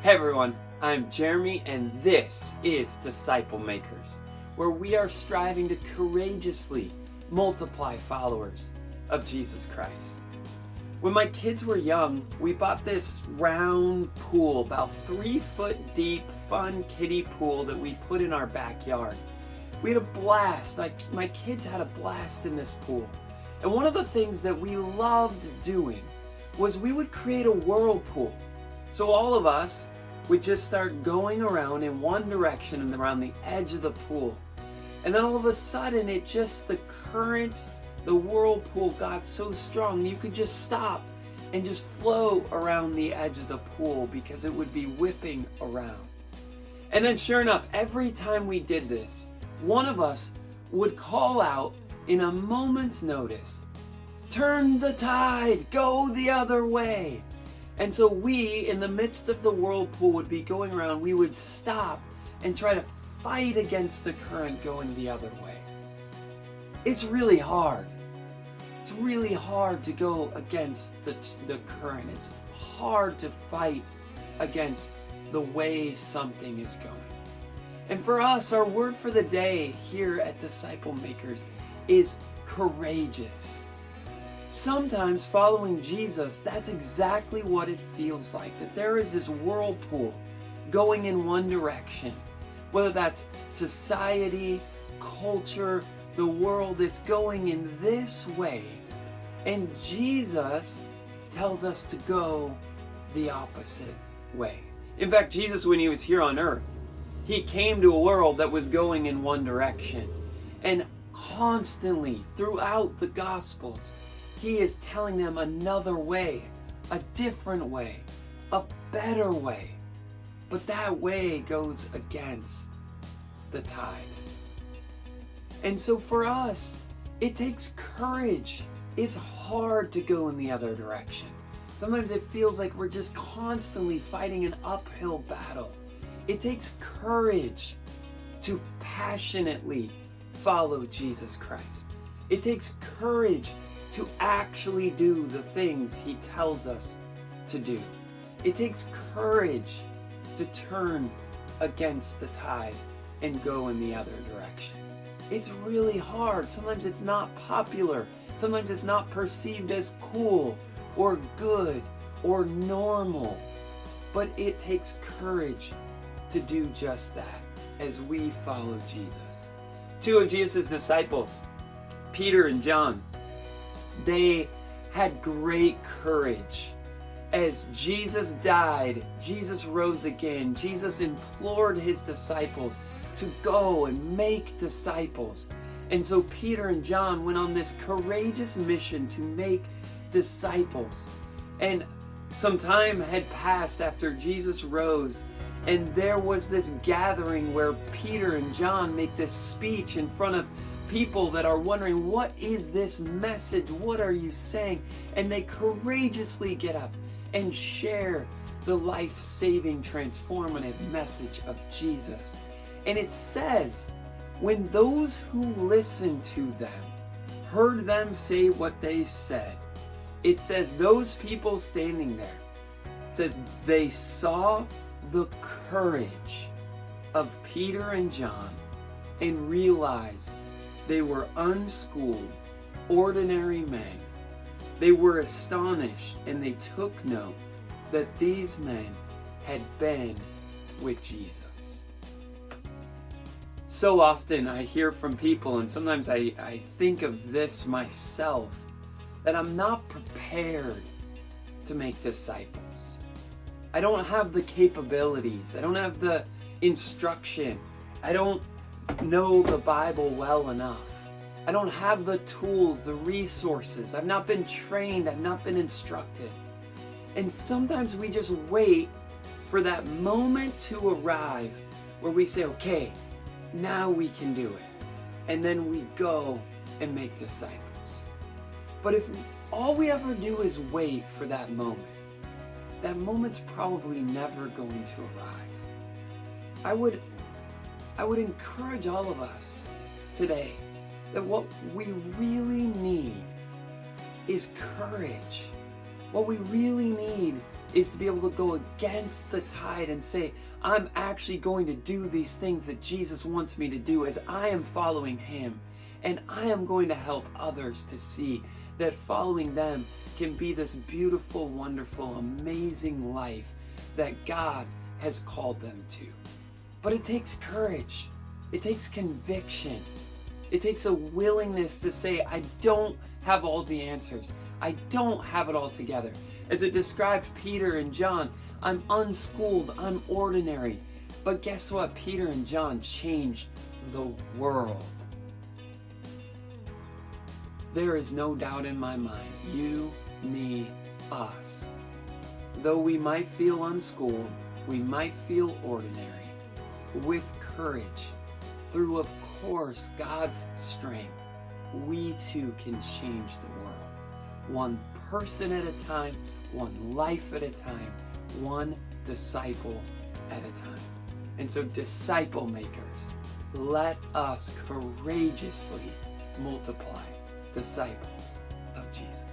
Hey everyone, I'm Jeremy and this is Disciple Makers, where we are striving to courageously multiply followers of Jesus Christ. When my kids were young, we bought this round pool, about 3 foot deep, fun kiddie pool that we put in our backyard. We had a blast, my kids had a blast in this pool. And one of the things that we loved doing was we would create a whirlpool. So all of us would just start going around in one direction and around the edge of the pool. And then all of a sudden, the current, the whirlpool got so strong, you could just stop and just flow around the edge of the pool because it would be whipping around. And then sure enough, every time we did this, one of us would call out in a moment's notice, "Turn the tide, go the other way." And so we, in the midst of the whirlpool, would be going around, we would stop and try to fight against the current going the other way. It's really hard. It's really hard to go against the current. It's hard to fight against the way something is going. And for us, our word for the day here at Disciple Makers is courageous. Sometimes following Jesus, that's exactly what it feels like, that there is this whirlpool going in one direction. Whether that's society, culture, the world, it's going in this way. And Jesus tells us to go the opposite way. In fact, Jesus, when he was here on earth, he came to a world that was going in one direction. And constantly, throughout the Gospels, he is telling them another way, a different way, a better way. But that way goes against the tide. And so for us, it takes courage. It's hard to go in the other direction. Sometimes it feels like we're just constantly fighting an uphill battle. It takes courage to passionately follow Jesus Christ. It takes courage to actually do the things he tells us to do. It takes courage to turn against the tide and go in the other direction. It's really hard. Sometimes it's not popular. Sometimes it's not perceived as cool or good or normal. But it takes courage to do just that as we follow Jesus. 2 of Jesus' disciples, Peter and John, they had great courage. As Jesus died, Jesus rose again. Jesus implored his disciples to go and make disciples. And so Peter and John went on this courageous mission to make disciples. And some time had passed after Jesus rose, and there was this gathering where Peter and John make this speech in front of people that are wondering, what is this message? What are you saying? And they courageously get up and share the life-saving, transformative message of Jesus. And it says, when those who listened to them heard them say what they said, it says those people standing there, it says they saw the courage of Peter and John and realized they were unschooled, ordinary men. They were astonished and they took note that these men had been with Jesus. So often I hear from people, and sometimes I think of this myself, that I'm not prepared to make disciples. I don't have the capabilities. I don't have the instruction. I don't know the Bible well enough. I don't have the tools, the resources. I've not been trained. I've not been instructed. And sometimes we just wait for that moment to arrive where we say, okay, now we can do it. And then we go and make disciples. But if all we ever do is wait for that moment's probably never going to arrive. I would encourage all of us today that what we really need is courage. What we really need is to be able to go against the tide and say, I'm actually going to do these things that Jesus wants me to do as I am following him. And I am going to help others to see that following them can be this beautiful, wonderful, amazing life that God has called them to. But it takes courage. It takes conviction. It takes a willingness to say, I don't have all the answers. I don't have it all together. As it described Peter and John, I'm unschooled, I'm ordinary. But guess what? Peter and John changed the world. There is no doubt in my mind, you, me, us. Though we might feel unschooled, we might feel ordinary, with courage, through, of course, God's strength, we too can change the world. One person at a time, one life at a time, one disciple at a time. And so, disciple makers, let us courageously multiply disciples of Jesus.